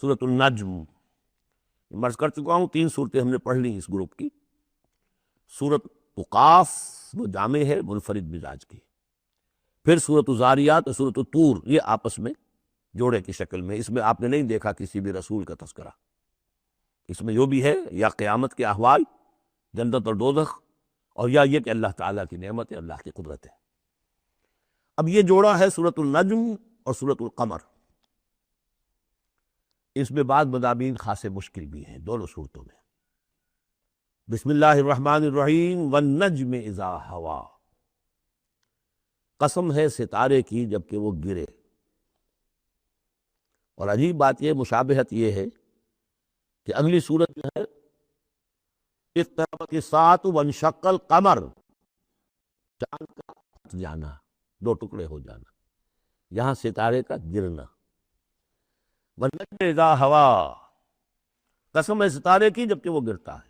سورۃ النجم مرض کر چکا ہوں، 3 صورتیں ہم نے پڑھ لی اس گروپ کی۔ سورۃ قاف وہ جامع ہے منفرد مزاج کی، پھر سورۃ الذاریات اور سورۃ الطور، یہ آپس میں جوڑے کی شکل میں۔ اس میں آپ نے نہیں دیکھا کسی بھی رسول کا تذکرہ، اس میں جو بھی ہے یا قیامت کے احوال، جنت اور دوزخ، اور یا یہ کہ اللہ تعالیٰ کی نعمت ہے، اللہ کی قدرت ہے۔ اب یہ جوڑا ہے سورۃ النجم اور سورۃ القمر، اس میں بعض مضامین خاصے مشکل بھی ہیں دونوں صورتوں میں۔ بسم اللہ الرحمن الرحیم، والنجم اذا ہوا، قسم ہے ستارے کی جب کہ وہ گرے۔ اور عجیب بات یہ، مشابہت یہ ہے کہ اگلی صورت جو ہے اقتربت الساعۃ وانشق القمر، چاند کا پھٹ جانا، 2 ٹکڑے ہو جانا، یہاں ستارے کا گرنا۔ والنجم اذا ہوا، قسم ہے ستارے کی جب کہ وہ گرتا ہے۔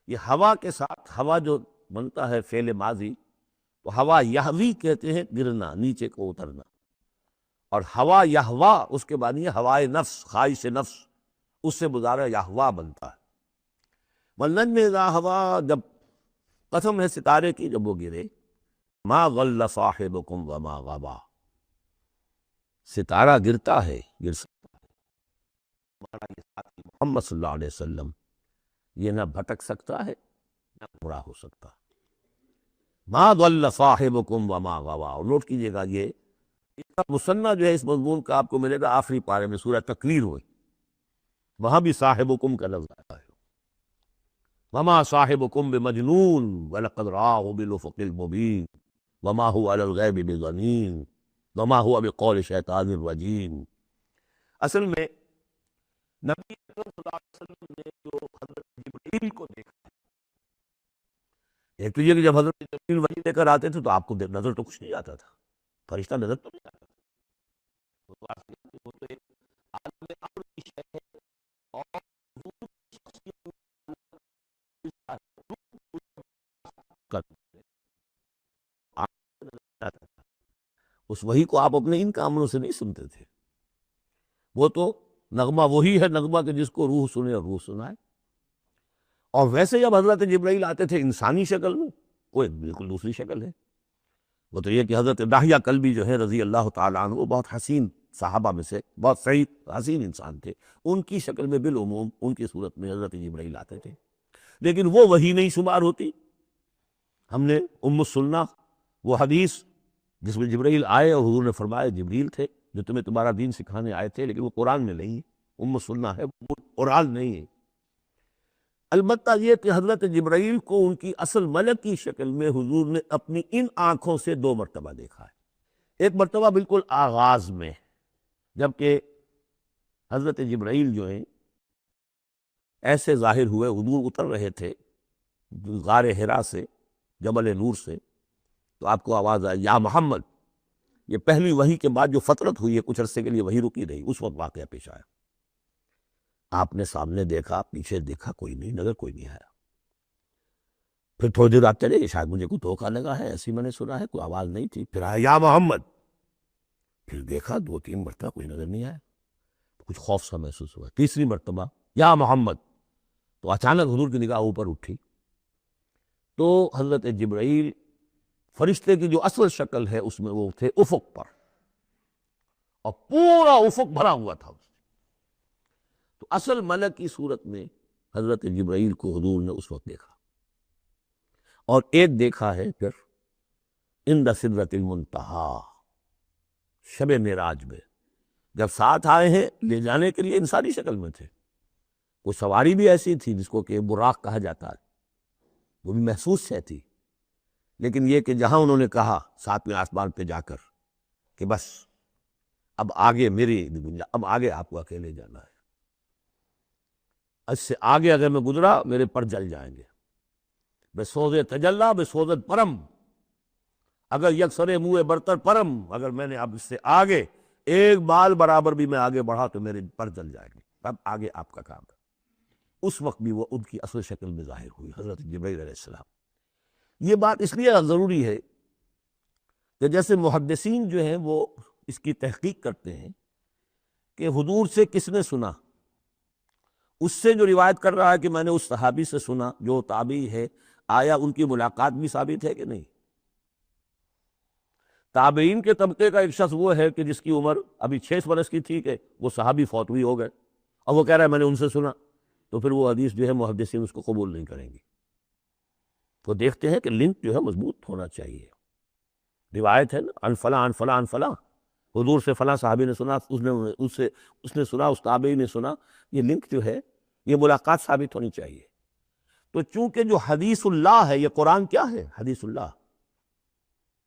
یہ ہوا کے ساتھ، ہوا جو بنتا ہے فعل ماضی، تو ہوا یہوی کہتے ہیں گرنا، نیچے کو اترنا، اور ہوا یہوا اس کے بعد یہ ہوائے نفس، خواہش نفس، اس سے مضارع یہوا بنتا ہے۔ والنجم اذا ہوا، جب قسم ہے ستارے کی جب وہ گرے۔ ما ضل صاحبکم وما غوا، ستارہ گرتا ہے، گر سکتا ہے، ہمارا یہ ساتھی محمد صلی اللہ علیہ وسلم یہ نہ بھٹک سکتا ہے نہ گمراہ ہو سکتا۔ ما ضل صاحبکم وما غوا، اور نوٹ کیجئے گا یہ اس کا مثنیٰ جو ہے اس مضمون کا آپ کو ملے گا آخری پارے میں، سورہ تکویر ہوئی، وہاں بھی صاحبکم کا لفظ آتا ہے۔ وما صاحبکم بمجنون ولقد رآہ بالافق المبین وما هو علی الغیب بضنین وما هو بقول شیطان الرجیم۔ اصل میں نبی اکرم صلی اللہ علیہ وسلم نے جو حضرت جبرائیل کو دیکھا، ایک تو یہ کہ جب حضرت جبرائیل وحی لے کر آتے تھے تو آپ کو نظر تو کچھ نہیں آتا تھا، فرشتہ نظر تو نہیں آتا تھا، وہ تو ایک عالم امر کی شے ہے، اور حضور کی شخصیت اس وحی کو آپ اپنے ان کاموں سے نہیں سنتے تھے، وہ تو نغمہ وہی ہے، نغمہ کہ جس کو روح سنے اور روح سنائے۔ اور ویسے جب حضرت جبرائیل آتے تھے انسانی شکل میں، وہ ایک بالکل دوسری شکل ہے۔ وہ تو یہ کہ حضرت داہیہ کلبی جو ہے رضی اللہ تعالیٰ عنہ، وہ بہت حسین صحابہ میں سے بہت صحیح حسین انسان تھے، ان کی شکل میں بالعموم ان کی صورت میں حضرت جبرائیل آتے تھے، لیکن وہ وحی نہیں شمار ہوتی۔ ہم نے ام السنہ وہ حدیث جس میں جبرائیل آئے اور حضور نے فرمایا جبریل تھے جو تمہیں تمہارا دین سکھانے آئے تھے، لیکن وہ قرآن میں نہیں ہے، ام السنہ ہے، وہ قرآن نہیں ہے۔ البتہ یہ کہ حضرت جبرائیل کو ان کی اصل ملک کی شکل میں حضور نے اپنی ان آنکھوں سے 2 مرتبہ دیکھا ہے۔ ایک مرتبہ بالکل آغاز میں، جبکہ حضرت جبرائیل جو ہیں ایسے ظاہر ہوئے، حضور اتر رہے تھے غار حرا سے، جبل نور سے، تو آپ کو آواز آئی یا محمد۔ یہ پہلی وحی کے بعد جو فترت ہوئی ہے، کچھ عرصے کے لیے وحی رکی رہی، اس وقت واقعہ پیش آیا۔ آپ نے سامنے دیکھا، پیچھے دیکھا، کوئی نہیں، نظر کوئی نہیں آیا۔ پھر تھوڑی دیر آپ چلے، شاید مجھے کوئی دھوکہ لگا ہے، ایسی میں نے سنا ہے، کوئی آواز نہیں تھی۔ پھر آیا یا محمد، پھر دیکھا 2-3 مرتبہ کوئی نظر نہیں آیا، کچھ خوف سا محسوس ہوا۔ تیسری مرتبہ یا محمد، تو اچانک حضور کی نگاہ اوپر اٹھی، تو حضرت جبرائیل فرشتے کی جو اصل شکل ہے اس میں وہ تھے افق پر، اور پورا افق بھرا ہوا تھا۔ تو اصل ملک کی صورت میں حضرت جبرائیل کو حضور نے اس وقت دیکھا، اور ایک دیکھا ہے پھر عند سدرۃ المنتہا، شب معراج میں، جب ساتھ آئے ہیں لے جانے کے لیے انسانی شکل میں تھے۔ وہ سواری بھی ایسی تھی جس کو کہ براق کہا جاتا ہے، وہ بھی محسوس ہے تھی، لیکن یہ کہ جہاں انہوں نے کہا 7ویں آسمان پہ جا کر کہ بس اب آگے میری اب آگے آپ کو اکیلے جانا ہے، اس سے آگے اگر میں گزرا میرے پر جل جائیں گے، بے سوز تجلا بے سوزت پرم، اگر یکسر منہ برتر پرم، اگر میں نے اب اس سے آگے ایک بال برابر بھی میں آگے بڑھا تو میرے پر جل جائیں گے، اب آگے آپ کا کام ہے۔ اس وقت بھی وہ ان کی اصل شکل میں ظاہر ہوئی حضرت جبرائیل علیہ السلام۔ یہ بات اس لیے ضروری ہے کہ جیسے محدثین جو ہیں وہ اس کی تحقیق کرتے ہیں کہ حضور سے کس نے سنا، اس سے جو روایت کر رہا ہے کہ میں نے اس صحابی سے سنا جو تابعی ہے، آیا ان کی ملاقات بھی ثابت ہے کہ نہیں؟ تابعین کے طبقے کا ایک شخص وہ ہے کہ جس کی عمر ابھی 6 برس کی تھی کہ وہ صحابی فوت ہوئی ہو گئے، اور وہ کہہ رہا ہے میں نے ان سے سنا، تو پھر وہ حدیث جو ہے محدثین اس کو قبول نہیں کریں گے۔ تو دیکھتے ہیں کہ لنک جو ہے مضبوط ہونا چاہیے۔ روایت ہے نا، ان فلاں ان فلاں ان فلاں، حضور سے فلاں صحابی نے سنا، اس نے سنا، اس تابعی نے سنا، یہ لنک جو ہے یہ ملاقات ثابت ہونی چاہیے۔ تو چونکہ جو حدیث اللہ ہے، یہ قرآن کیا ہے؟ حدیث اللہ،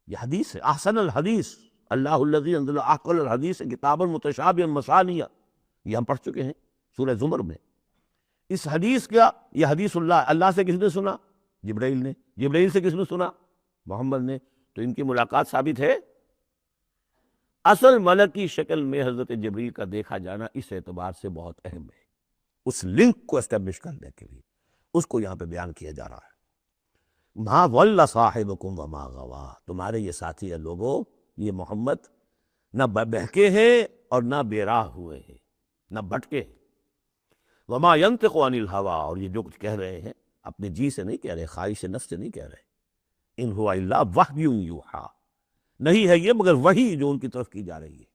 یہ حدیث ہے، احسن الحدیث اللہ الذی انزل احسن الحدیث کتابا متشابہا مثانیہ، یہ ہم پڑھ چکے ہیں سورہ زمر میں۔ اس حدیث کا، یہ حدیث اللہ، اللہ سے کس نے سنا؟ جبرائیل نے۔ جبرائیل سے کس نے سنا؟ محمد نے۔ تو ان کی ملاقات ثابت ہے۔ اصل ملک کی شکل میں حضرت جبریل کا دیکھا جانا اس اعتبار سے بہت اہم ہے، اس لنک کو اسٹیبلش کرنے کے لیے اس کو یہاں پہ بیان کیا جا رہا ہے۔ ما ضل صاحبکم وما غوا، تمہارے یہ ساتھی ہے لوگوں، یہ محمد نہ بہکے ہیں اور نہ بے راہ ہوئے ہیں، نہ بھٹکے ہیں۔ وما ينطق عن الہویٰ، اور یہ جو کچھ کہہ رہے ہیں اپنے جی سے نہیں کہہ رہے، خواہش نفس سے نہیں کہہ رہے۔ ان هو الا وحی یوحیٰ، نہیں ہے یہ مگر وحی جو ان کی طرف کی جا رہی ہے۔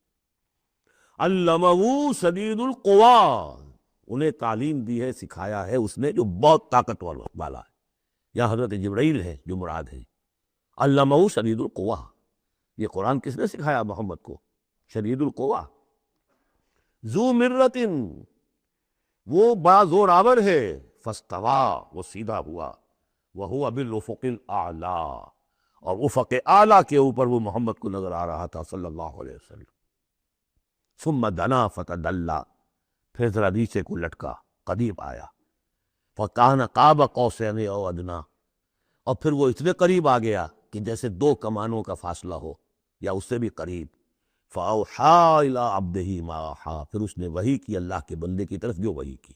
علمہ شدید القویٰ، انہیں تعلیم دی ہے، سکھایا ہے اس نے جو بہت طاقتور والا ہے۔ یہاں حضرت جبرائیل ہے جو مراد ہے۔ علمہ شدید القویٰ، یہ قرآن کس نے سکھایا محمد کو؟ شدید القویٰ، ذو مرۃ، وہ بڑا زور آور ہے، فاستویٰ، وہ سیدھا ہوا، وہو بالافق الاعلیٰ، اور افق اعلیٰ کے اوپر وہ محمد کو نظر آ رہا تھا صلی اللہ علیہ وسلم۔ ثم دنا فتدلی، پھر ذرا نیچے کو لٹکا، قریب آیا، فکان قاب قوسین او ادنیٰ، اور پھر وہ اتنے قریب آ گیا کہ جیسے 2 کمانوں کا فاصلہ ہو یا اس سے بھی قریب۔ فاوحیٰ الی عبدہ ما اوحیٰ، پھر اس نے وحی کی اللہ کے بندے کی طرف جو وحی کی۔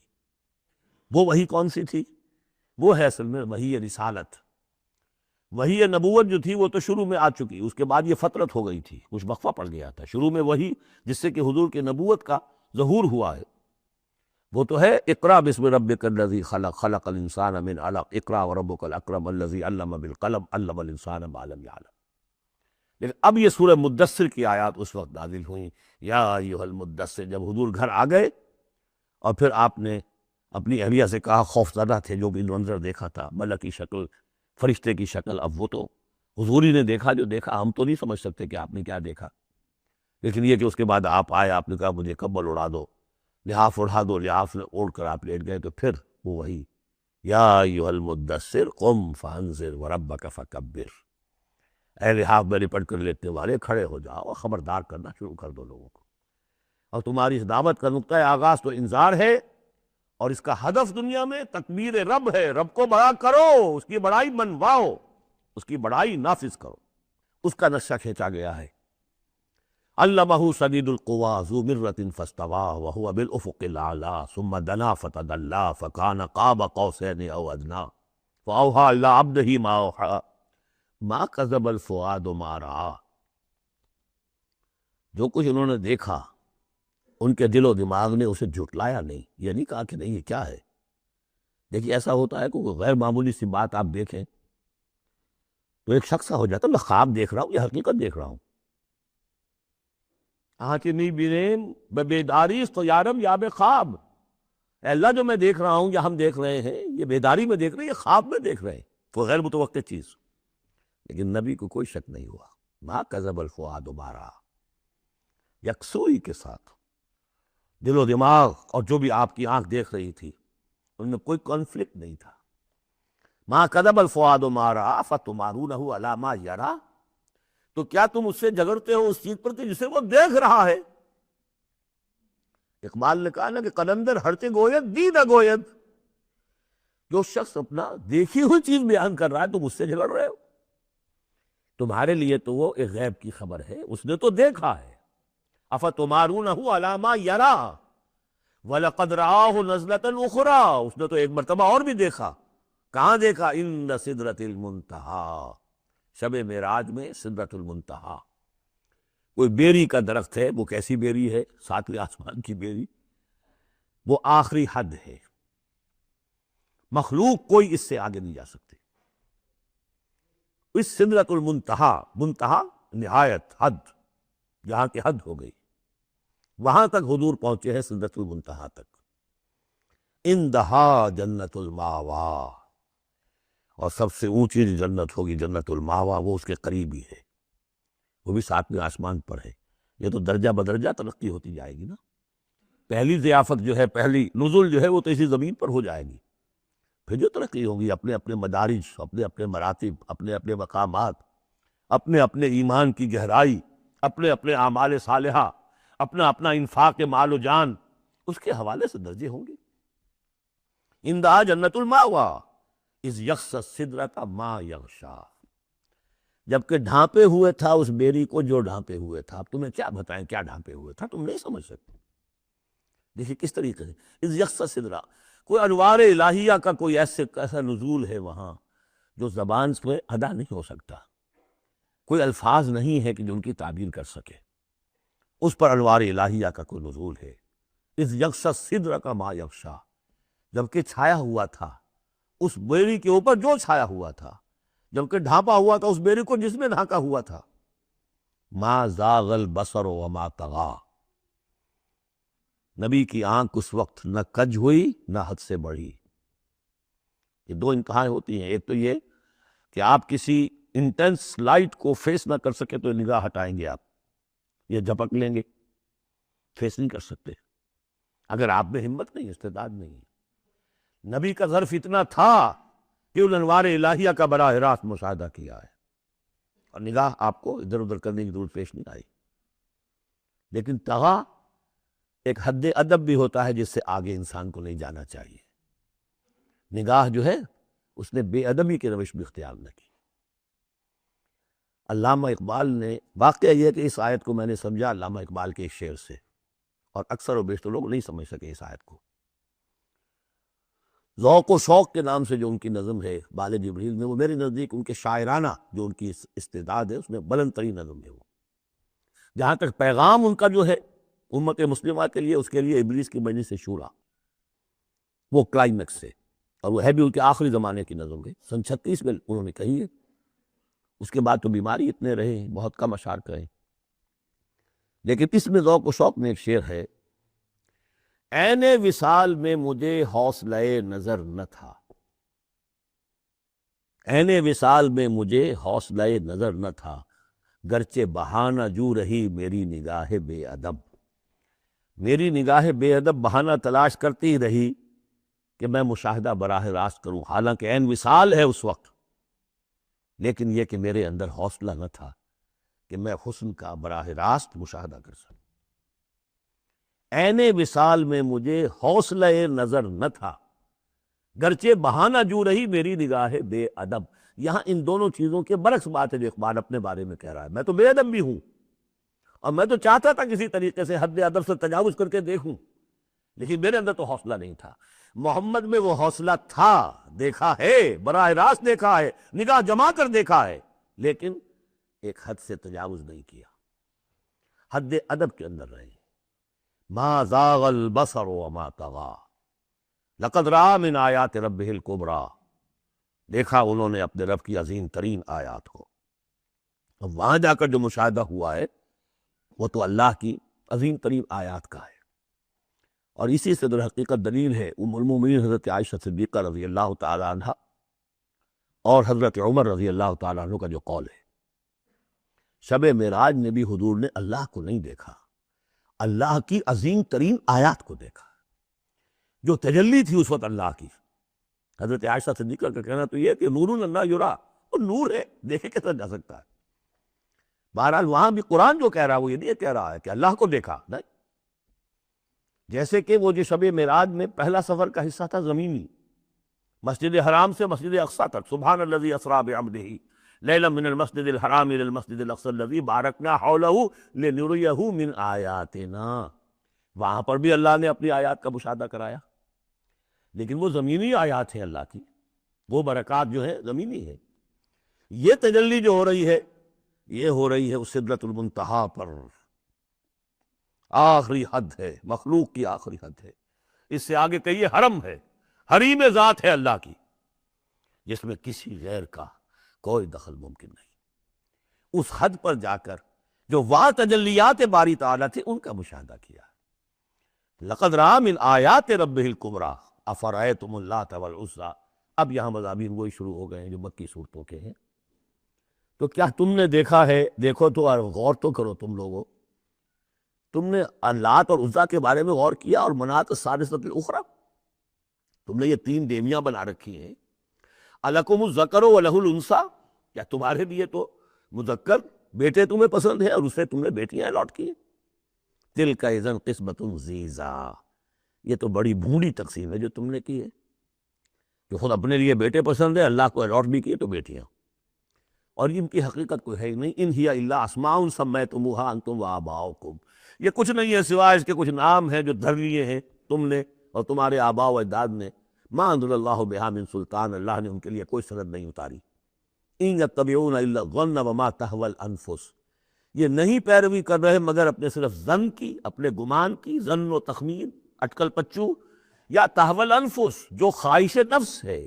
وہ وحی کون سی تھی؟ وہ ہے اصل میں وحی رسالت۔ وحی نبوت جو تھی وہ تو شروع میں آ چکی، اس کے بعد یہ فترت ہو گئی تھی، کچھ وقفہ پڑ گیا تھا۔ شروع میں وحی جس سے کہ حضور کے نبوت کا ظہور ہوا ہے وہ تو ہے اقرأ بسم ربک الذی خلق، خلق الانسان من علق، اقرأ وربک الاکرم الذی علم بالقلم، علم الانسان ما لم یعلم۔ لیکن اب یہ سورہ مدثر کی آیات اس وقت نازل ہوئیں، یا ایھا المدثر، جب حضور گھر آ گئے اور پھر آپ نے اپنی اہلیہ سے کہا، خوف زدہ تھے جو بھی منظر دیکھا تھا، ملک کی شکل، فرشتے کی شکل، اب وہ تو حضور ہی نے دیکھا جو دیکھا، ہم تو نہیں سمجھ سکتے کہ آپ نے کیا دیکھا، لیکن یہ کہ اس کے بعد آپ آئے، آپ نے کہا مجھے کمبل اڑا دو، لحاف اڑا دو، لحاف اوڑھ کر آپ لیٹ گئے، تو پھر وہ وہی یا ایھا المدثر قم فانذر وربک فکبر، اے لحاف میں لپٹ کر لیٹنے والے کھڑے ہو جاؤ اور خبردار کرنا شروع کر دو لوگوں کو۔ اور تمہاری اس دعوت کا نقطۂ آغاز تو انذار ہے، اور اس کا ہدف دنیا میں تکبیر رب ہے، رب کو بڑا کرو، اس کی بڑائی منواؤ، اس کی بڑائی نافذ کرو، اس کا نقشہ کھینچا گیا ہے۔ علمہ شدید القویٰ ذو مرۃ فاستویٰ وہو بالافق الاعلیٰ ثم دنا فتدلی فکان قاب قوسین او ادنیٰ فاوحیٰ الی عبدہ ما اوحیٰ ما کذب الفؤاد ما رأیٰ۔ جو کچھ انہوں نے دیکھا ان کے دل و دماغ نے اسے جھٹلایا نہیں، یہ نہیں کہا کہ نہیں یہ کیا ہے۔ دیکھیے ایسا ہوتا ہے کہ کوئی غیر معمولی سی بات آپ دیکھیں تو ایک شخص ہو جاتا ہے میں خواب دیکھ رہا ہوں یا حقیقت دیکھ رہا ہوں۔ آنکھیں بینیم بیداری تو یارم یا بے خواب، اے اللہ جو میں دیکھ رہا ہوں یا ہم دیکھ رہے ہیں یہ بیداری میں دیکھ رہے ہیں، یہ خواب میں دیکھ رہے ہیں، کوئی غیر متوقع چیز۔ لیکن نبی کو کوئی شک نہیں ہوا، ما کذب الفؤاد ما رأیٰ، یکسوئی کے ساتھ دل و دماغ اور جو بھی آپ کی آنکھ دیکھ رہی تھی ان میں کوئی کانفلکٹ نہیں تھا۔ ما کذب الفؤاد ما رأیٰ فتمارونہ علی ما یریٰ، تو کیا تم اس سے جھگڑتے ہو اس چیز پر کہ جسے وہ دیکھ رہا ہے؟ اقبال نے کہا نا کہ قلندر ہرتے گوید دید گوید، جو شخص اپنا دیکھی ہوئی چیز بیان کر رہا ہے تم اس سے جھگڑ رہے ہو، تمہارے لیے تو وہ ایک غیب کی خبر ہے، اس نے تو دیکھا ہے۔ افتمارونہ علی ما یریٰ وَلَقَدْ رَآهُ نَزْلَةً أُخْرَىٰ، اس نے تو ایک مرتبہ اور بھی دیکھا۔ کہاں دیکھا؟ عند سدرۃ المنتہیٰ، شب معراج میں سدرۃ المنتہیٰ۔ کوئی بیری کا درخت ہے، وہ کیسی بیری ہے؟ ساتویں آسمان کی بیری، وہ آخری حد ہے، مخلوق کوئی اس سے آگے نہیں جا سکتے۔ اس سدرۃ المنتہا، منتہا نہایت، حد، جہاں کی حد ہو گئی، وہاں تک حضور پہنچے ہیں، سدرۃ المنتہا تک۔ اندہا جنت الماوا، اور سب سے اونچی جو جنت ہوگی جنت الماوا، وہ اس کے قریب ہی ہے، وہ بھی ساتویں آسمان پر ہے۔ یہ تو درجہ بدرجہ ترقی ہوتی جائے گی نا۔ پہلی ضیافت جو ہے، پہلی نزول جو ہے، وہ تو اسی زمین پر ہو جائے گی، پھر جو ترقی ہوگی اپنے اپنے مدارج، اپنے اپنے مراتب، اپنے اپنے مقامات، اپنے اپنے ایمان کی گہرائی، اپنے اپنے اعمال صالحہ، اپنا اپنا انفاق مال و جان، اس کے حوالے سے درجے ہوں گے۔ اندہا جنت الماوا اذ یغشی السدرۃ ما یغشی، جبکہ ڈھانپے ہوئے تھا اس بیری کو جو ڈھانپے ہوئے تھا۔ اب تمہیں کیا بتائیں کیا ڈھانپے ہوئے تھا، تم نہیں سمجھ سکتے۔ دیکھیے کس طریقے سے اذ یغشی السدرۃ، کوئی انوار الہیہ کا کوئی ایسا نزول ہے وہاں جو زبان سے ادا نہیں ہو سکتا، کوئی الفاظ نہیں ہے کہ جو ان کی تعبیر کر سکے، اس پر انوار الہیہ کا کوئی نزول ہے۔ اذ یغشی السدرۃ ما یغشی، جبکہ چھایا ہوا تھا اس بیری کے اوپر جو چھایا ہوا تھا، جبکہ ڈھانپا ہوا تھا اس بیری کو جس میں ڈھانکا ہوا تھا۔ ما زاغ البصر وما طغی، نبی کی آنکھ اس وقت نہ کج ہوئی نہ حد سے بڑھی۔ یہ دو انتہائیں ہوتی ہیں، ایک تو یہ کہ آپ کسی انٹینس لائٹ کو فیس نہ کر سکے تو نگاہ ہٹائیں گے آپ، یہ جھپک لیں گے، فیس نہیں کر سکتے اگر آپ میں ہمت نہیں، استعداد نہیں ہے۔ نبی کا ظرف اتنا تھا کہ ان انوار الہیہ کا براہ راست مشاہدہ کیا ہے، اور نگاہ آپ کو ادھر ادھر کرنے کی ضرورت پیش نہیں آئی۔ لیکن طغا ایک حد ادب بھی ہوتا ہے جس سے آگے انسان کو نہیں جانا چاہیے۔ نگاہ جو ہے اس نے بے ادبی کی روش بھی اختیار نہ کی۔ علامہ اقبال نے، واقعہ یہ ہے کہ اس آیت کو میں نے سمجھا علامہ اقبال کے ایک شعر سے، اور اکثر و بیشتر لوگ نہیں سمجھ سکے اس آیت کو۔ ذوق و شوق کے نام سے جو ان کی نظم ہے بال جبریل میں، وہ میرے نزدیک ان کے شاعرانہ جو ان کی استعداد ہے اس میں بلند ترین نظم ہے وہ۔ جہاں تک پیغام ان کا جو ہے امت مسلمہ کے لیے، اس کے لیے ابلیس کی مجلس شورا، وہ کلائمیکس ہے، اور وہ ہے بھی ان کے آخری زمانے کی نظم ہے، سن 36 میں انہوں نے کہی ہے۔ اس کے بعد تو بیماری اتنے رہے ہیں، بہت کم اشعار کہیں، لیکن اس میں ذوق و شوق میں ایک شعر ہے: عین وصال میں مجھے حوصلہ نظر نہ تھا، عین وصال میں مجھے حوصلہ نظر نہ تھا، گرچہ بہانہ جو رہی میری نگاہ بے ادب، میری نگاہ بے ادب بہانہ تلاش کرتی رہی کہ میں مشاہدہ براہ راست کروں، حالانکہ عین وصال ہے اس وقت، لیکن یہ کہ میرے اندر حوصلہ نہ تھا کہ میں حسن کا براہ راست مشاہدہ کر سکوں۔ عین وصال میں مجھے حوصلہ نظر نہ تھا، گرچہ بہانہ جو رہی میری نگاہ بے ادب۔ یہاں ان دونوں چیزوں کے برعکس بات ہے جو اقبال اپنے بارے میں کہہ رہا ہے۔ میں تو بے ادب بھی ہوں، اور میں تو چاہتا تھا کسی طریقے سے حد ادب سے تجاوز کر کے دیکھوں، لیکن میرے اندر تو حوصلہ نہیں تھا۔ محمد میں وہ حوصلہ تھا، دیکھا ہے، براہ راست دیکھا ہے، نگاہ جما کر دیکھا ہے، لیکن ایک حد سے تجاوز نہیں کیا، حد ادب کے اندر رہے۔ ما زاغ البصر وما طغى لقد رأى من آیات ربہ الکبریٰ، دیکھا انہوں نے اپنے رب کی عظیم ترین آیات کو۔ اب وہاں جا کر جو مشاہدہ ہوا ہے وہ تو اللہ کی عظیم ترین آیات کا ہے، اور اسی سے در حقیقت دلیل ہے ام المومنین حضرت عائشہ صدیقہ رضی اللہ تعالی عنہ اور حضرت عمر رضی اللہ تعالی عنہ کا جو قول ہے۔ شب معراج میں بھی حضور نے اللہ کو نہیں دیکھا، اللہ کی عظیم ترین آیات کو دیکھا، جو تجلی تھی اس وقت اللہ کی۔ حضرت عائشہ صدیقہ کا کہنا تو یہ ہے کہ نور لا یرا، وہ نور ہے، دیکھے کیسا جا سکتا ہے۔ بہرحال وہاں بھی قرآن جو کہہ رہا ہے وہ یہ نہیں کہہ رہا ہے کہ اللہ کو دیکھا، نہیں، جیسے کہ وہ جو شب معراج میں پہلا سفر کا حصہ تھا زمینی، مسجد حرام سے مسجد اقصیٰ تک، سبحان الذی اسریٰ بعبدہ لیلا من المسجد الحرام الى المسجد الاقصی الذی بارکنا حولہ لنریہ من آیاتنا، وہاں پر بھی اللہ نے اپنی آیات کا مشاہدہ کرایا، لیکن وہ زمینی آیات ہیں اللہ کی، وہ برکات جو ہے زمینی ہے۔ یہ تجلی جو ہو رہی ہے یہ ہو رہی ہے اس سدرۃ المنتہا پر، آخری حد ہے، مخلوق کی آخری حد ہے۔ اس سے آگے کہیے حرم ہے، حریم ذات ہے اللہ کی، جس میں کسی غیر کا کوئی دخل ممکن نہیں۔ اس حد پر جا کر جو وہاں تجلیات باری تعالیٰ تھے ان کا مشاہدہ کیا۔ لقد رأى من آیات ربہ الکبریٰ افرأیتم اللات والعزیٰ۔ اب یہاں مضامین وہی شروع ہو گئے ہیں جو مکی صورتوں کے ہیں۔ تو کیا تم نے دیکھا ہے، دیکھو تو اور غور تو کرو تم لوگوں، تم نے لات اور عزیٰ کے بارے میں غور کیا، اور منات الثالثۃ الاخریٰ، تم نے یہ تین دیویاں بنا رکھی ہیں۔ الکم الذکر ولہ الانثیٰ، کیا تمہارے لیے تو مذکر بیٹے تمہیں پسند ہے اور اسے تم نے بیٹیاں الاٹ کی ہیں؟ تلک اذا قسمۃ ضیزیٰ، یہ تو بڑی بھونڈی تقسیم ہے جو تم نے کی ہے، جو خود اپنے لیے بیٹے پسند ہے، اللہ کو الاٹ بھی کیے تو بیٹیاں، اور ان کی حقیقت کوئی ہے ہی نہیں۔ ان ہی الا اسماء سمیتموها انتم وآباؤکم، یہ کچھ نہیں ہے سوائے اس کے کچھ نام ہیں جو دھر لیے ہیں تم نے اور تمہارے آباء و اجداد نے۔ ما انزل اللہ بہا من سلطان، اللہ نے ان کے لیے کوئی سند نہیں اتاری۔ ان یتبعون الا الظن وما تهوى الانفس، یہ نہیں پیروی کر رہے مگر اپنے صرف ظن کی، اپنے گمان کی، ظن و تخمین، اٹکل پچو، یا تهوى الانفس جو خواہش نفس ہے،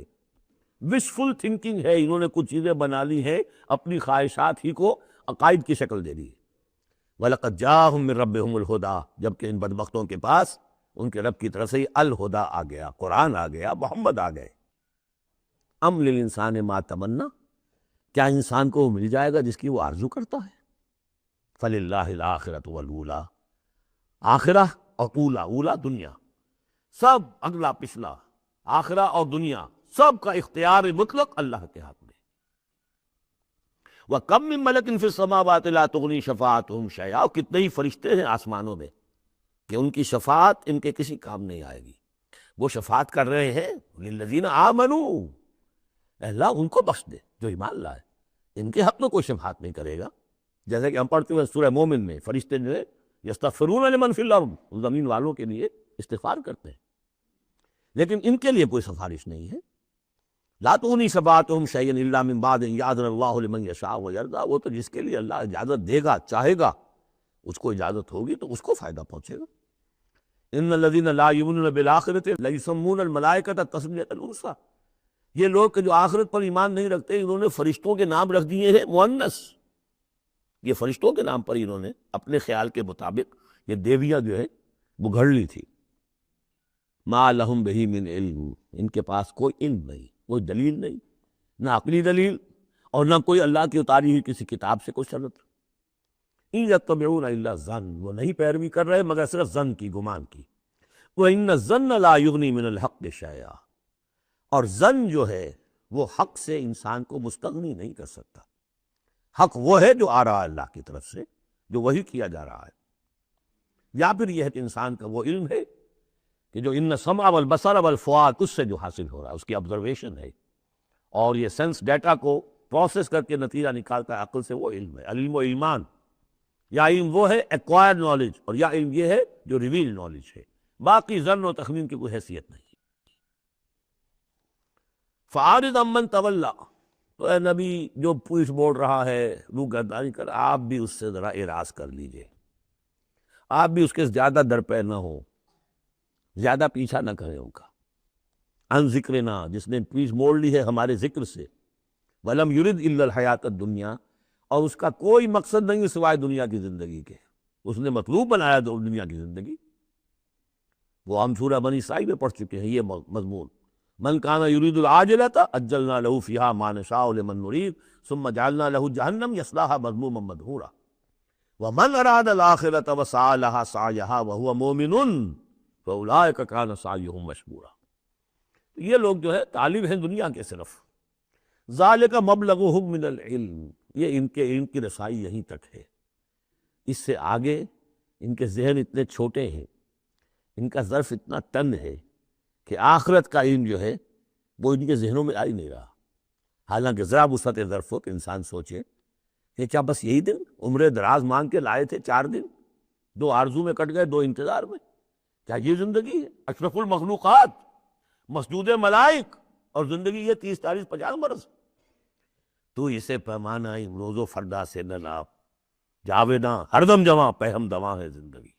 وشفل تھنکنگ ہے، انہوں نے کچھ چیزیں بنا لی ہیں اپنی خواہشات ہی کو عقائد کی شکل دے دی۔ وَلَقَدْ جَاءَهُم مِّن رَّبِّهُمُ الْهُدَىٰ، جبکہ ان بدبختوں کے پاس ان کے رب کی طرف سے الہدا آ گیا، قرآن آ گیا، محمد آ گئے۔ ام للانسان ما تمنا، کیا انسان کو وہ مل جائے گا جس کی وہ آرزو کرتا ہے؟ فللہ الآخرۃ والأولیٰ، آخرہ اور اولا، اولا دنیا، سب اگلا پچھلا، آخرہ اور دنیا سب کا اختیار مطلق اللہ کے ہاتھ میں۔ وَكَم مِّن مَلَكٍ فِي السَّمَاوَاتِ لَا تُغْنِي شَفَاعَتُهُمْ شَيْئًا، اور کتنے ہی فرشتے ہیں آسمانوں میں کہ ان کی شفاعت ان کے کسی کام نہیں آئے گی۔ وہ شفاعت کر رہے ہیں للذین آمنوا، اللہ ان کو بخش دے جو ایمان لائے، ان کے حق میں کوئی شفاعت نہیں کرے گا۔ جیسے کہ ہم پڑھتے ہوئے سورہ مومن میں فرشتے جو ہے یستغفرون لمن فی الارض، زمین والوں کے لیے استغفار کرتے ہیں، لیکن ان کے لیے کوئی سفارش نہیں ہے۔ لا تغنی شفاعتہم شیئا الا من بعد ان یأذن اللہ لمن یشاء ویرضی، وہ تو جس کے لیے اللہ اجازت دے گا، چاہے گا، اس کو اجازت ہوگی تو اس کو فائدہ پہنچے گا۔ ان الذین لا یؤمنون بالآخرۃ لیسمون الملائکۃ تسمیۃ الانثیٰ، یہ لوگ کہ جو آخرت پر ایمان نہیں رکھتے انہوں نے فرشتوں کے نام رکھ دیے ہیں مؤنث، یہ فرشتوں کے نام پر انہوں نے اپنے خیال کے مطابق یہ دیویاں جو ہے وہ گھڑ لی تھی۔ ما لہم بہ من علم، ان کے پاس کوئی علم نہیں، کوئی دلیل نہیں، نہ عقلی دلیل اور نہ کوئی اللہ کی اتاری ہوئی کسی کتاب سے کوئی شرط۔ ان یتبعون الا الظن، وہ نہیں پیروی کر رہے مگر صرف ظن کی، گمان کی۔ وان الظن لا یغنی من الحق شیئا، اور ظن جو ہے وہ حق سے انسان کو مستغنی نہیں کر سکتا۔ حق وہ ہے جو آ رہا ہے اللہ کی طرف سے، جو وحی کیا جا رہا ہے، یا پھر یہ ہے کہ انسان کا وہ علم ہے کہ جو ان السمع والبصر والفؤاد، اس سے جو حاصل ہو رہا ہے، اس کی آبزرویشن ہے، اور یہ سینس ڈیٹا کو پروسیس کر کے نتیجہ نکالتا ہے عقل سے، وہ علم ہے۔ علم و ایمان، یا علم وہ ہے ایکوائر نالج، اور یا علم یہ ہے جو ریویل نالج ہے، باقی ظن و تخمین کی کوئی حیثیت نہیں۔ فَأَعْرِضْ عَمَّنْ تَوَلَّىٰ، تو اے نبی جو پوچھ بول رہا ہے، روح گردانی کر، آپ بھی اس سے ذرا اعراض کر لیجئے، آپ بھی اس کے زیادہ درپے نہ ہو، زیادہ پیچھا نہ کریں ان کا۔ عن ذکرنا، جس نے پیچھ موڑ لی ہے ہمارے ذکر سے، وَلَمْ يُرِدْ إِلَّا الْحَيَاةَ الدُّنْيَا، اور اس کا کوئی مقصد نہیں سوائے دنیا کی زندگی کے، اس نے مطلوب بنایا دنیا کی زندگی۔ وہ ہم سورہ بنی اسرائیل میں پڑھ چکے ہیں یہ مضمون۔ من کان یرید العاجلۃ عجلنا له فیہا ما نشاء لمن نرید ثم جعلنا له جہنم یصلاها مذموما مدحورا ومن اراد الآخرۃ وسعى لها سعیها وهو مؤمن فاولئک کان سعیهم مشکورا۔ یہ لوگ جو ہے طالب ہیں دنیا کے صرف، ذالک مبلغهم من العلم، یہ ان کے علم کی رسائی یہیں تک ہے، اس سے آگے ان کے ذہن اتنے چھوٹے ہیں، ان کا ظرف اتنا تنگ ہے کہ آخرت کا علم جو ہے وہ ان کے ذہنوں میں آ ہی نہیں رہا۔ حالانکہ ذرا وسعت ظرف ہو کہ انسان سوچے کہ کیا بس یہی دن عمر دراز مانگ کے لائے تھے، 4 دن، 2 آرزو میں کٹ گئے، 2 انتظار میں، کیا یہ زندگی ہے؟ اشرف المخلوقات، مسجود ملائک، اور زندگی یہ 30 40 50 برس۔ تو اسے پیمانہ روز و فردا سے نہ ناپ، جاویداں ہر دم جواں پہم دواں ہے زندگی.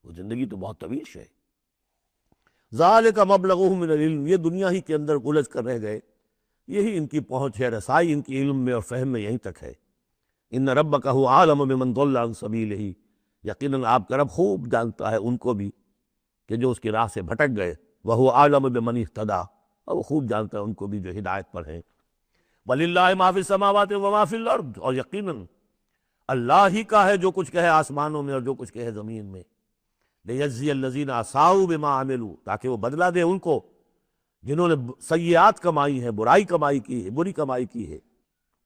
وہ زندگی تو بہت طویل ہے. ذالک مبلغہم من العلم، یہ دنیا ہی کے اندر الجھ کر رہ گئے، یہی ان کی پہنچ ہے، رسائی ان کی علم میں اور فہم میں یہیں تک ہے. ان ربک هو اعلم بمن ضل عن سبیلہ، یقیناً آپ کا رب خوب جانتا ہے ان کو بھی کہ جو اس کی راہ سے بھٹک گئے. وہو اعلم بمن اہتدی، اور وہ خوب جانتا ہے ان کو بھی جو ہدایت پر ہیں. وَلِلَّهِ مَا فِي السَّمَاوَاتِ وَمَا فِي الْأَرْضِ، اور یقیناً اللہ ہی کا ہے جو کچھ کہے آسمانوں میں اور جو کچھ کہے زمین میں. لِيَجْزِيَ الَّذِينَ أَسَاءُوا بِمَا عَمِلُوا، تاکہ وہ بدلہ دے ان کو جنہوں نے سیئات کمائی ہیں، برائی کمائی کی ہے، بری کمائی کی ہے،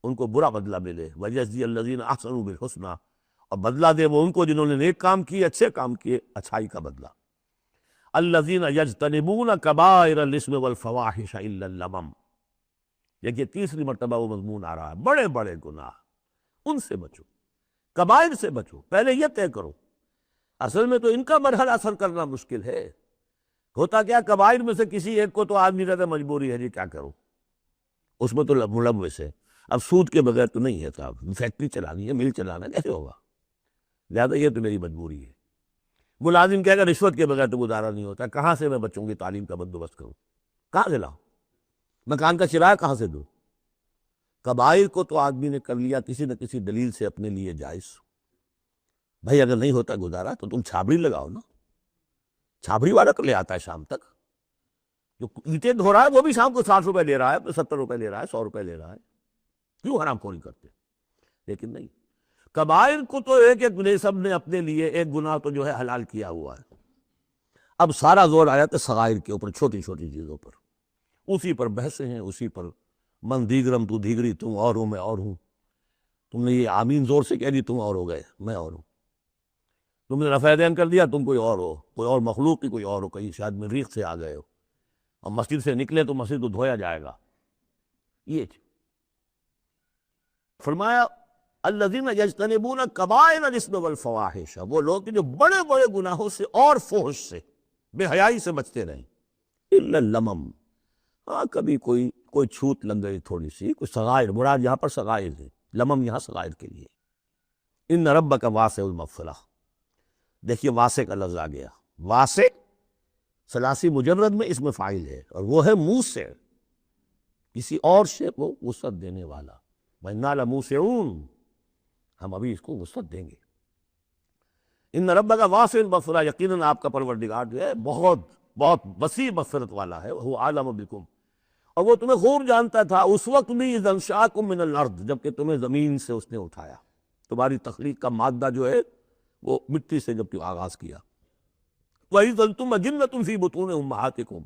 ان کو برا بدلہ ملے. وَيَجْزِيَ الَّذِينَ أَحْسَنُوا بِالْحُسْنَى، اور بدلہ دے وہ ان کو جنہوں نے نیک کام کیے، اچھے کام کیے، اچھائی کا بدلہ. الَّذِينَ يَجْتَنِبُونَ كَبَائِرَ الْإِثْمِ وَالْفَوَاحِشَ إِلَّا اللَّمَمَ. دیکھیے تیسری مرتبہ وہ مضمون آ رہا ہے، بڑے بڑے گناہ ان سے بچو، کبائر سے بچو. پہلے یہ طے کرو. اصل میں تو ان کا مرحلہ اثر کرنا مشکل ہے. ہوتا کیا، کبائر میں سے کسی ایک کو تو آدمی رہتا مجبوری ہے جی کیا کروں، اس میں تو ملوث ہے. اب سود کے بغیر تو نہیں ہے صاحب، فیکٹری چلانی ہے، مل چلانا ہے، کیسے ہوگا؟ لہٰذا یہ تو میری مجبوری ہے. ملازم کہے گا رشوت کے بغیر تو گزارا نہیں ہوتا. کہاں سے میں بچوں کی تعلیم کا بندوبست کروں؟ کہاں سے لاؤں؟ مکان کا کرایہ کہاں سے دوں؟ کبائر کو تو آدمی نے کر لیا کسی نہ کسی دلیل سے اپنے لیے جائز. بھائی اگر نہیں ہوتا گزارا تو تم چھابڑی لگاؤ نا. چھابڑی والا کر لے آتا ہے شام تک. جو اینٹیں دھو رہا ہے وہ بھی شام کو 60 روپے لے رہا ہے، 70 روپے لے رہا ہے، 100 روپے لے رہا ہے. کیوں حرام خوری کرتے؟ لیکن نہیں، کبائر کو تو ایک ایک نے سب نے اپنے لیے ایک گناہ تو جو ہے حلال کیا ہوا ہے. اب سارا زور آیا تو صغائر کے اوپر، چھوٹی چھوٹی چیزوں پر. اسی پر بحثیں ہیں، اسی پر من دیگرم تو دیگری، تم اور ہوں میں اور ہوں. تم نے یہ آمین زور سے کہہ دی، تم اور ہو گئے میں اور ہوں. تم نے رفع دین کر دیا، تم کوئی اور ہو، کوئی اور مخلوق کی کوئی اور ہو، کہیں شاید مریخ سے آ گئے ہو. اور مسجد سے نکلے تو مسجد کو دھویا جائے گا. یہ فرمایا الذین یجتنبون کبائر الاسم والفواحش، وہ لوگ جو بڑے بڑے گناہوں سے اور فحش سے، بے حیائی سے بچتے رہیں. الا اللمم، ہاں کبھی کوئی چھوت لگ گئی تھوڑی سی، کوئی صغائر، مراد یہاں پر صغائر ہے، لمم یہاں صغائر کے لیے. ان ربک واسع المغفرہ. دیکھیے واسع کا لفظ آ گیا. واسع ثلاثی مجرد میں اس میں فاعل ہے، اور وہ ہے موسع، کسی اور شے کو وسعت دینے والا. وَإِنَّا لَمُوسِعُونَ، ہم ابھی اس کو وسعت دیں گے. ان ربک واسع المغفرہ، یقیناً آپ کا پروردگار جو ہے بہت بہت وسیع مغفرت والا ہے. وہ عالم بکم، اور وہ تمہیں خوب جانتا تھا اس وقت بھی اذ انشاکم من الارض، جبکہ تمہیں زمین سے اس نے اٹھایا. تمہاری تخلیق کا مادہ جو ہے وہ مٹی سے جب آغاز کیا. وَإِذْ أَنْتُمْ أَجِنَّةٌ فِي بُطُونِ أُمَّهَاتِكُمْ،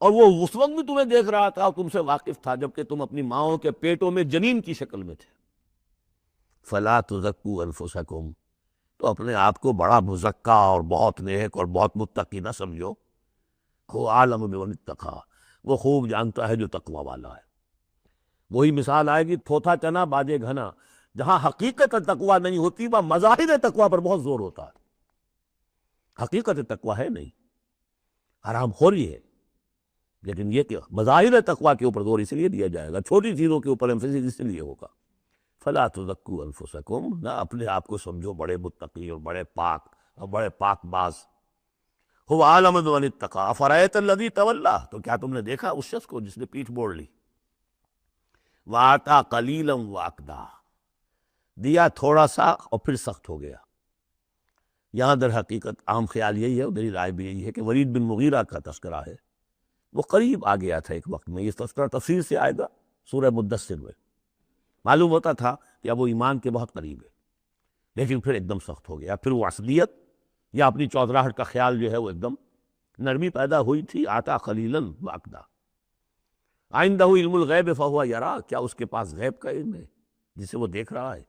اور وہ اس وقت بھی تمہیں دیکھ رہا تھا اور تم سے واقف تھا جبکہ تم اپنی ماؤں کے پیٹوں میں جنین کی شکل میں تھے. فَلَا تُزَكُّوا أَنفُسَكُمْ، تو اپنے آپ کو بڑا مزکا اور بہت نیک اور بہت متقی نہ سمجھو. وہ عالم بمن اتقی، وہ خوب جانتا ہے جو تقوی والا ہے. وہی مثال آئے گی، تھوتھا چنا باجے گھنا. جہاں حقیقت تقوی نہیں ہوتی وہاں مظاہر تقوی پر بہت زور ہوتا ہے. حقیقت تقوی ہے نہیں، حرام خوری ہے، لیکن یہ کہ مظاہر تقوی کے اوپر زور اس لیے دیا جائے گا، چھوٹی چیزوں کے اوپر ایمفیسس اس لیے ہوگا. فلا تزکوا انفسکم، نہ اپنے آپ کو سمجھو بڑے متقی اور بڑے پاک اور بڑے پاک باز. هو عالم بمن اتقی افرأیت الذی تولی، تو کیا تم نے دیکھا اس شخص کو جس نے پیٹھ موڑ لی. وآتى قلیلا واکدا، دیا تھوڑا سا اور پھر سخت ہو گیا. یہاں در حقیقت عام خیال یہی ہے، اور میری رائے بھی یہی ہے کہ ولید بن مغیرہ کا تذکرہ ہے. وہ قریب آ گیا تھا ایک وقت میں، یہ تذکرہ تفصیل سے آئے گا سورہ مدثر میں. معلوم ہوتا تھا کہ اب وہ ایمان کے بہت قریب ہے، لیکن پھر ایک دم سخت ہو گیا. پھر وہ عصبیت یا اپنی چودراہٹ کا خیال جو ہے وہ ایک دم نرمی پیدا ہوئی تھی. آتا قلیلا واکدا، عندہ علم الغیب فہو یرا، کیا اس کے پاس غیب کا علم ہے جسے وہ دیکھ رہا ہے.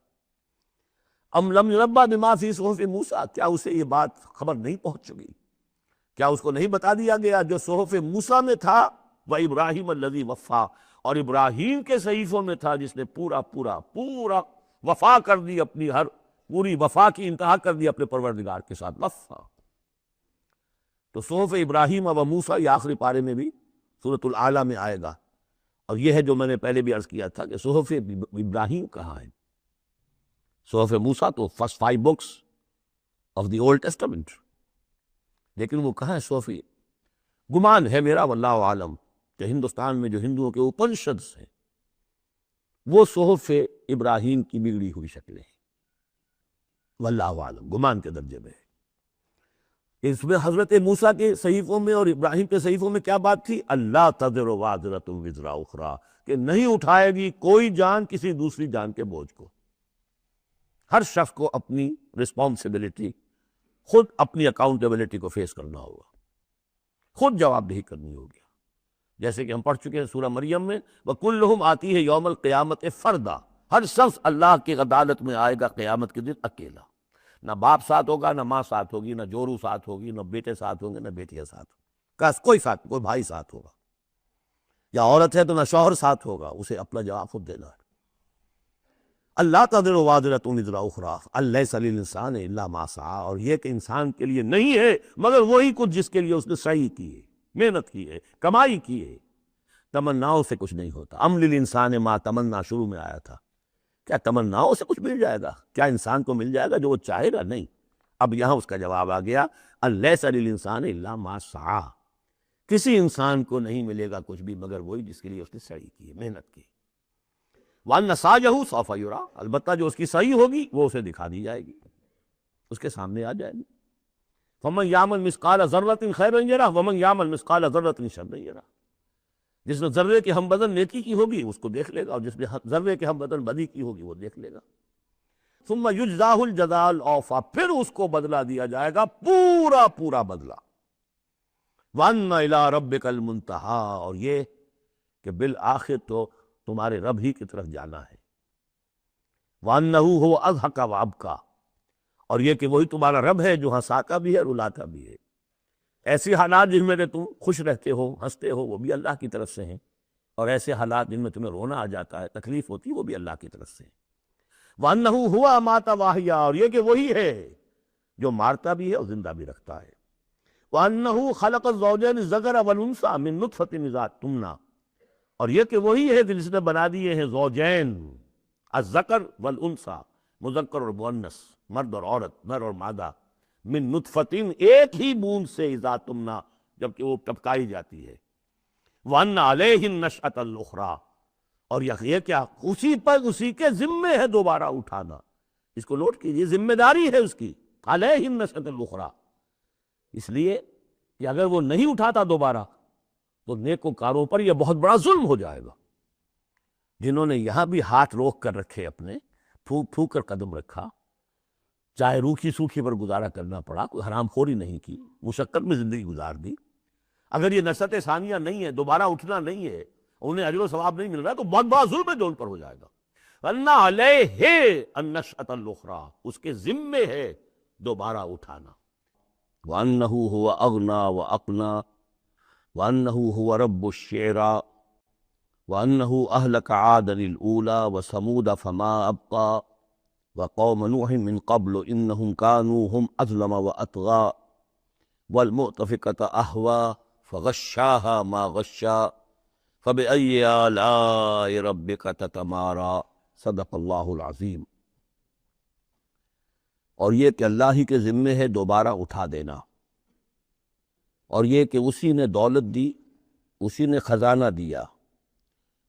ام لم ینبأ بما فی صحف موسیٰ، کیا اسے یہ بات خبر نہیں پہنچ چکی، کیا اس کو نہیں بتا دیا گیا جو صحف موسیٰ میں تھا. وابراہیم الذی وفا، اور ابراہیم کے صحیفوں میں تھا جس نے پورا پورا پورا وفا کر دی، اپنی ہر پوری وفا کی انتہا کر دی اپنے پروردگار کے ساتھ. وفا تو صحف ابراہیم و موسیٰ یہ آخری پارے میں بھی سورۃ الاعلیٰ میں آئے گا. اور یہ ہے جو میں نے پہلے بھی عرض کیا تھا کہ صحف ابراہیم کہاں ہے؟ صحف موسیٰ تو first 5 books of the old testament, لیکن وہ کہاں ہے صحف؟ گمان ہے میرا واللہ عالم کہ ہندوستان میں جو ہندوؤں کے اپنشدس ہیں وہ صحف ابراہیم کی بگڑی ہوئی شکلیں ہیں، واللہ عالم، گمان کے درجے میں ہے۔ اس میں حضرت موسیٰ کے صحیفوں میں اور ابراہیم کے صحیفوں میں کیا بات تھی؟ اللہ تذر وازرۃ وزر اخری، کہ نہیں اٹھائے گی کوئی جان کسی دوسری جان کے بوجھ کو۔ ہر شخص کو اپنی رسپانسبلٹی، خود اپنی اکاؤنٹیبلٹی کو فیس کرنا ہوگا، خود جواب دہی کرنی ہوگی۔ جیسے کہ ہم پڑھ چکے ہیں سورہ مریم میں، وَكُلُّهُمْ آتِيهِ يَوْمَ الْقِيَامَةِ فَرْدًا، ہر شخص اللہ کی عدالت میں آئے گا قیامت کے دن اکیلا، نہ باپ ساتھ ہوگا، نہ ماں ساتھ ہوگی، نہ جورو ساتھ ہوگی، نہ بیٹے ساتھ ہوں گے، نہ بیٹیاں ساتھ ہوگی، کوئی ساتھ، کوئی بھائی ساتھ ہوگا، یا عورت ہے تو نہ شوہر ساتھ ہوگا، اسے اپنا جواب خود دینا ہے۔ اللہ تذر وازرۃ وزر اخری الیس للانسان الا ما سعی، اور یہ کہ انسان کے لیے نہیں ہے مگر وہی کچھ جس کے لیے اس نے سعی کی ہے، محنت کی ہے، کمائی کی ہے۔ تمناؤں سے کچھ نہیں ہوتا۔ ام للانسان ما تمنا شروع میں آیا تھا، کیا تمناؤں سے کچھ مل جائے گا؟ کیا انسان کو مل جائے گا جو وہ چاہے گا؟ نہیں۔ اب یہاں اس کا جواب آ گیا، الیس للانسان الا ما سعی، کسی انسان کو نہیں ملے گا کچھ بھی مگر وہی جس کے لیے اس نے سعی کی ہے، محنت کی۔ وَأَنَّ سَعْيَهُ سَوْفَ يُرَىٰ، البتہ جو اس کی صحیح ہوگی وہ اسے دکھا دی جائے گی، اس کے سامنے آ جائے گی۔ فَمَنْ يَعْمَلْ مِثْقَالَ ذَرَّةٍ خَيْرًا يَرَهُ وَمَنْ يَعْمَلْ مِثْقَالَ ذَرَّةٍ شَرًّا يَرَهُ، جس نے ذرے کے ہم بدن نیکی کی ہوگی اس کو دیکھ لے گا، اور جس نے ذرے کے ہم بدن بدی کی ہوگی وہ دیکھ لے گا۔ ثُمَّ يُجْزَاهُ الْجَزَاءَ الْأَوْفَىٰ، پھر اس کو بدلہ دیا جائے گا پورا پورا بدلہ۔ وَأَنَّ إِلَىٰ رَبِّكَ الْمُنتَهَىٰ، اور یہ کہ بالآخر تو تمہارے رب ہی کی طرف جانا ہے۔ وَأَنَّهُ هُوَ أَضْحَكَ وَأَبْكَىٰ، اور یہ کہ وہی تمہارا رب ہے جو ہنساتا بھی ہے، رلاتا بھی ہے۔ ایسے حالات جن میں تم خوش رہتے ہو، ہنستے ہو، وہ بھی اللہ کی طرف سے ہیں، اور ایسے حالات جن میں تمہیں رونا آ جاتا ہے، تکلیف ہوتی ہے، وہ بھی اللہ کی طرف سے ہیں۔ وَأَنَّهُ هُوَ أَمَاتَ وَأَحْيَا، اور یہ کہ وہی ہے جو مارتا بھی ہے اور زندہ بھی رکھتا ہے۔ وَأَنَّهُ خَلَقَ الزَّوْجَيْنِ الذَّكَرَ وَالْأُنثَىٰ مِن نُطْفَةٍ إِذَا تُمْنَىٰ، اور یہ کہ وہی ہے کہ جس نے بنا دیے ہیں زوجین، الذکر والانثیٰ، مذکر اور مؤنث، مرد اور عورت، نر اور مادہ، من نطفتن، ایک ہی بوند سے، اذا تمنا، جبکہ وہ ٹپکائی جاتی ہے۔ وَأَنَّ عَلَيْهِ النَّشْأَةَ الْأُخْرَىٰ، اور یہ کیا اسی پر، اسی کے ذمے ہے دوبارہ اٹھانا۔ اس کو نوٹ کیجیے، ذمہ داری ہے اس کی، عَلَيْهِ النَّشْأَةَ الْأُخْرَىٰ، اس لیے کہ اگر وہ نہیں اٹھاتا دوبارہ تو نیکوکاروں پر یہ بہت بڑا ظلم ہو جائے گا، جنہوں نے یہاں بھی ہاتھ روک کر رکھے، اپنے پھونک پھونک کر قدم رکھا، چاہے روکھی سوکھی پر گزارا کرنا پڑا، کوئی حرام خوری نہیں کی، مشقت میں زندگی گزار دی۔ اگر یہ نشأت ثانیہ نہیں ہے، دوبارہ اٹھنا نہیں ہے، انہیں اجر و ثواب نہیں مل رہا، تو بہت بڑا ظلم ہے جو ان پر ہو جائے گا۔ وَأَنَّ عَلَيْهِ النَّشْأَةَ الْأُخْرَىٰ، اس کے ذمے ہے دوبارہ اٹھانا۔ وَأَنَّهُ هُوَ أَغْنَىٰ وَأَقْنَىٰ وَأَنَّهُ هُوَ رَبُّ الشِّعْرَىٰ وَأَنَّهُ أَهْلَكَ عَادًا الْأُولَىٰ وَثَمُودَ فَمَا أَبْقَىٰ وَقَوْمَ نُوحٍ مِّن قَبْلُ إِنَّهُمْ كَانُوا هُمْ أَظْلَمَ وَأَطْغَىٰ وَالْمُؤْتَفِكَةَ أَهْوَىٰ فَغَشَّاهَا مَا غَشَّىٰ فَبِأَيِّ آلَاءِ رَبِّكَ تَتَمَارَىٰ، صدق اللہ العظیم۔ اور یہ کہ اللہ ہی کے ذمے ہے دوبارہ اٹھا دینا، اور یہ کہ اسی نے دولت دی، اسی نے خزانہ دیا،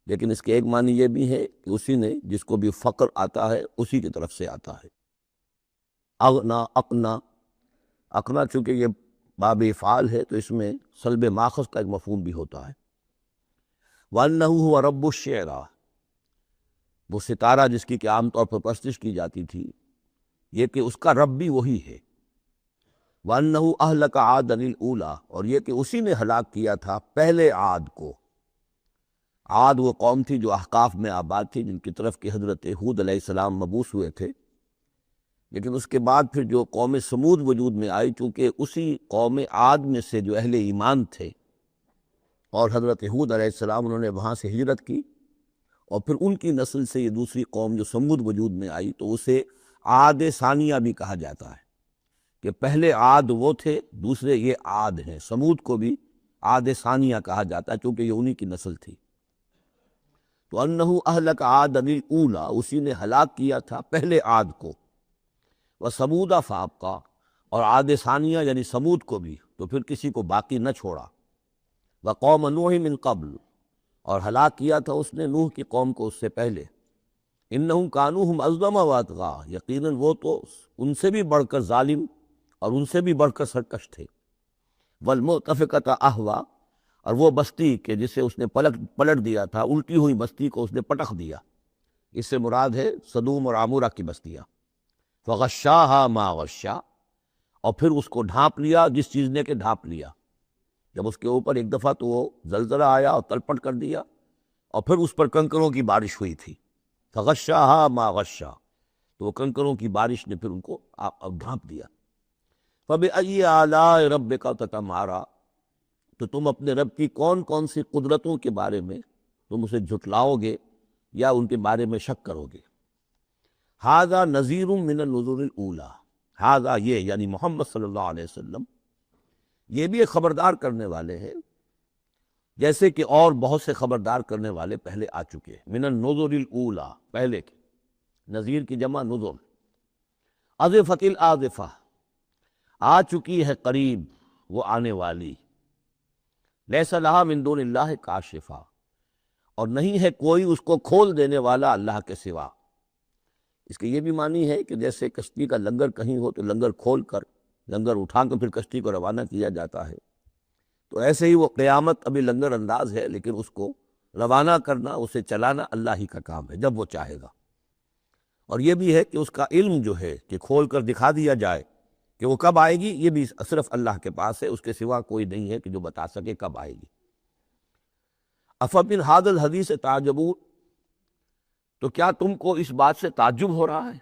لیکن اس کے ایک معنی یہ بھی ہے کہ اسی نے، جس کو بھی فقر آتا ہے اسی کی طرف سے آتا ہے۔ اغنا، اقنا، اقنا چونکہ یہ باب افعال ہے تو اس میں سلب ماخذ کا ایک مفہوم بھی ہوتا ہے۔ وَأَنَّهُ هُوَ رَبُّ الشِّعْرَىٰ، وہ ستارہ جس کی کہ عام طور پر پرستش کی جاتی تھی، یہ کہ اس کا رب بھی وہی ہے۔ وَأَنَّهُ أَهْلَكَ عَادًا الْأُولَىٰ، اور یہ کہ اسی نے ہلاک کیا تھا پہلے عاد کو۔ عاد وہ قوم تھی جو احقاف میں آباد تھی، جن کی طرف کہ حضرت ہود علیہ السلام مبعوث ہوئے تھے، لیکن اس کے بعد پھر جو قوم سمود وجود میں آئی، چونکہ اسی قوم عاد میں سے جو اہل ایمان تھے، اور حضرت ہود علیہ السلام انہوں نے وہاں سے ہجرت کی، اور پھر ان کی نسل سے یہ دوسری قوم جو سمود وجود میں آئی، تو اسے عاد ثانیہ بھی کہا جاتا ہے، کہ پہلے عاد وہ تھے، دوسرے یہ عاد ہیں۔ سمود کو بھی عاد ثانیہ کہا جاتا ہے چونکہ یہ انہی کی نسل تھی۔ تو انہ اہلک عاد الاولی، اسی نے ہلاک کیا تھا پہلے عاد کو، وثمود فابقا، اور عاد ثانیہ یعنی سمود کو بھی، تو پھر کسی کو باقی نہ چھوڑا، وقوم نوح من قبل، اور ہلاک کیا تھا اس نے نوح کی قوم کو اس سے پہلے، انہم کانوا ہم اظلم واطغا، یقیناً وہ تو ان سے بھی بڑھ کر ظالم اور ان سے بھی بڑھ کر سرکش تھے، والمؤتفقۃ اہوا، اور وہ بستی کہ جسے اس نے پلٹ دیا تھا، الٹی ہوئی بستی کو اس نے پٹخ دیا، اس سے مراد ہے سدوم اور عمورہ کی بستیاں، فغشاہا ما غشا، اور پھر اس کو ڈھانپ لیا جس چیز نے کہ ڈھانپ لیا، جب اس کے اوپر ایک دفعہ تو وہ زلزلہ آیا اور تلپٹ کر دیا، اور پھر اس پر کنکروں کی بارش ہوئی تھی، فغشاہا ما غشا، تو وہ کنکروں کی بارش نے پھر ان کو ڈھانپ دیا۔ فبأی آلاء ربک تتماری، تو تم اپنے رب کی کون کون سی قدرتوں کے بارے میں تم اسے جھٹلاؤ گے یا ان کے بارے میں شک کرو گے۔ ھذا نذیر من النذر الاولی، ھذا یہ یعنی محمد صلی اللہ علیہ وسلم یہ بھی ایک خبردار کرنے والے ہیں، جیسے کہ اور بہت سے خبردار کرنے والے پہلے آ چکے ہیں، من النذر الاولی، پہلے کے، نذیر کی جمع نذر، ازفت الازفہ، آ چکی ہے قریب وہ آنے والی، لیس لہا من دون اللہ کاشفہ، اور نہیں ہے کوئی اس کو کھول دینے والا اللہ کے سوا۔ اس کے یہ بھی معنی ہے کہ جیسے کشتی کا لنگر کہیں ہو تو لنگر کھول کر، لنگر اٹھا کر پھر کشتی کو روانہ کیا جاتا ہے، تو ایسے ہی وہ قیامت ابھی لنگر انداز ہے، لیکن اس کو روانہ کرنا، اسے چلانا اللہ ہی کا کام ہے جب وہ چاہے گا۔ اور یہ بھی ہے کہ اس کا علم جو ہے کہ کھول کر دکھا دیا جائے کہ وہ کب آئے گی، یہ بھی صرف اللہ کے پاس ہے، اس کے سوا کوئی نہیں ہے کہ جو بتا سکے کب آئے گی۔ افمن ھذا الحدیث تعجبون، تو کیا تم کو اس بات سے تعجب ہو رہا ہے؟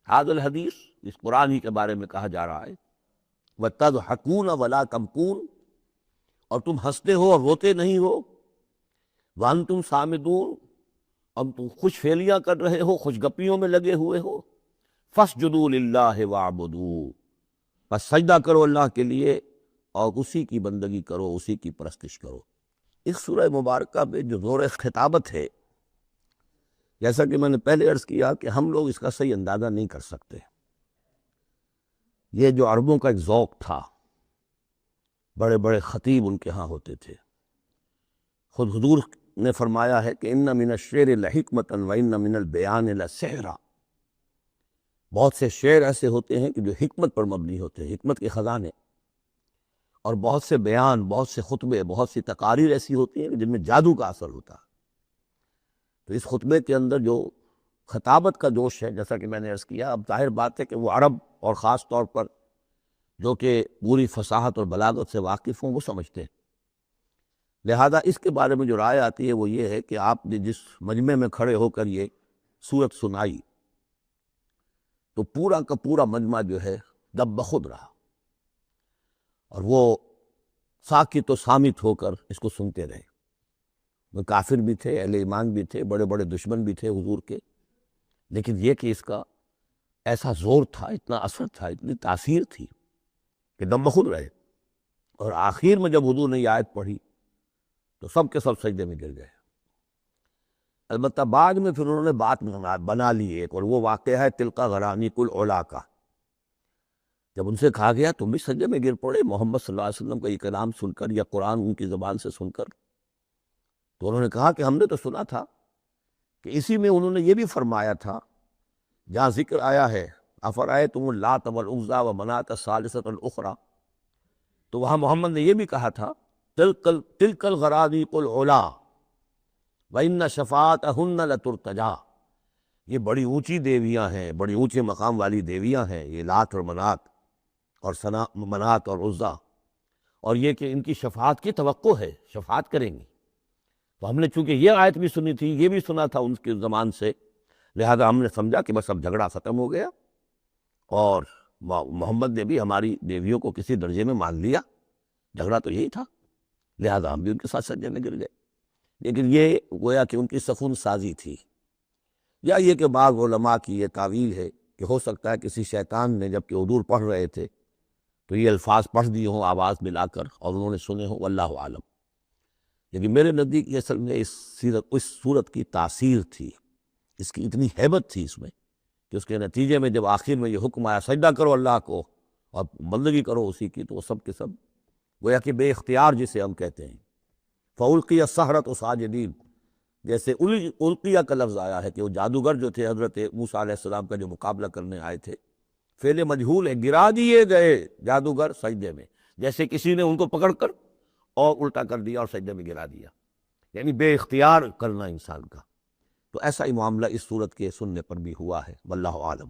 ھذا الحدیث، اس قرآن ہی کے بارے میں کہا جا رہا ہے، وَتَضْحَكُونَ وَلَا تَبْكُونَ، اور تم ہنستے ہو اور روتے نہیں ہو، وَأَنْتُمْ صَامِدُونَ، اب تم خوش فیلیاں کر رہے ہو، خوش گپیوں میں لگے ہوئے ہو، فَاسْجُدُوا لِلَّهِ وَاعْبُدُوا، بس سجدہ کرو اللہ کے لیے اور اسی کی بندگی کرو، اسی کی پرستش کرو۔ اس سورہ مبارکہ میں جو زور خطابت ہے، جیسا کہ میں نے پہلے عرض کیا کہ ہم لوگ اس کا صحیح اندازہ نہیں کر سکتے۔ یہ جو عربوں کا ایک ذوق تھا، بڑے بڑے خطیب ان کے ہاں ہوتے تھے، خود حضور نے فرمایا ہے کہ ان من الشعر لحکمۃ وان من البیان لسحرا، بہت سے شعر ایسے ہوتے ہیں کہ جو حکمت پر مبنی ہوتے ہیں، حکمت کے خزانے، اور بہت سے بیان، بہت سے خطبے، بہت سی تقاریر ایسی ہوتی ہیں کہ جن میں جادو کا اثر ہوتا ہے۔ تو اس خطبے کے اندر جو خطابت کا جوش ہے، جیسا کہ میں نے عرض کیا، اب ظاہر بات ہے کہ وہ عرب اور خاص طور پر جو کہ پوری فصاحت اور بلاغت سے واقف ہوں وہ سمجھتے ہیں، لہذا اس کے بارے میں جو رائے آتی ہے وہ یہ ہے کہ آپ نے جس مجمع میں کھڑے ہو کر یہ سورت سنائی تو پورا کا پورا مجمع جو ہے دب بخود رہا، اور وہ ساکت و صامت ہو کر اس کو سنتے رہے۔ وہ کافر بھی تھے، اہل ایمان بھی تھے، بڑے بڑے دشمن بھی تھے حضور کے، لیکن یہ کہ اس کا ایسا زور تھا، اتنا اثر تھا، اتنی تاثیر تھی کہ دم بخود رہے، اور آخر میں جب حضور نے یہ آیت پڑھی تو سب کے سب سجدے میں گر گئے۔ البتہ بعد میں پھر انہوں نے بات بنا لی ایک، اور وہ واقعہ ہے تلقا غرانیق العلا کا۔ جب ان سے کہا گیا تم بھی سجدے میں گر پڑے محمد صلی اللہ علیہ وسلم کا یہ کلام سن کر یا قرآن ان کی زبان سے سن کر، تو انہوں نے کہا کہ ہم نے تو سنا تھا کہ اسی میں انہوں نے یہ بھی فرمایا تھا جہاں ذکر آیا ہے افرأیتم اللات والعزی ومناۃ الثالثۃ الاخری، تو وہاں محمد نے یہ بھی کہا تھا تلک الغرانیق العلا وَإِنَّ شَفَاعَتَهُنَّ لَتُرْتَجَىٰ، یہ بڑی اونچی دیویاں ہیں، بڑی اونچے مقام والی دیویاں ہیں یہ لات اور منات اور منات اور عزیٰ، اور یہ کہ ان کی شفاعت کی توقع ہے، شفاعت کریں گی۔ تو ہم نے چونکہ یہ آیت بھی سنی تھی، یہ بھی سنا تھا ان کے زمان سے، لہذا ہم نے سمجھا کہ بس اب جھگڑا ختم ہو گیا، اور محمد نے بھی ہماری دیویوں کو کسی درجے میں مان لیا، جھگڑا تو یہی تھا، لہذا ہم بھی ان کے ساتھ سجدے میں گر گئے۔ لیکن یہ گویا کہ ان کی سخن سازی تھی، یا یہ کہ بعض علماء کی یہ تعویل ہے کہ ہو سکتا ہے کسی شیطان نے جب کہ حضور پڑھ رہے تھے تو یہ الفاظ پڑھ دیے ہوں آواز ملا کر اور انہوں نے سنے ہوں، واللہ عالم۔ لیکن میرے نزدیک یہ اصل میں اس صورت کی تاثیر تھی، اس کی اتنی ہیبت تھی اس میں کہ اس کے نتیجے میں جب آخر میں یہ حکم آیا سجدہ کرو اللہ کو اور بندگی کرو اسی کی، تو وہ سب کے سب گویا کہ بے اختیار جسے ہم کہتے ہیں، فَأُلْقِيَ السَّحَرَةُ سَاجِدِينَ، جیسے القیہ کا لفظ آیا ہے کہ وہ جادوگر جو تھے حضرت موسیٰ علیہ السلام کا جو مقابلہ کرنے آئے تھے، فعل مجہول ہے، گرا دیے گئے جادوگر سجدے میں، جیسے کسی نے ان کو پکڑ کر اور الٹا کر دیا اور سجدے میں گرا دیا، یعنی بے اختیار کرنا انسان کا۔ تو ایسا ہی معاملہ اس صورت کے سننے پر بھی ہوا ہے، واللہ عالم۔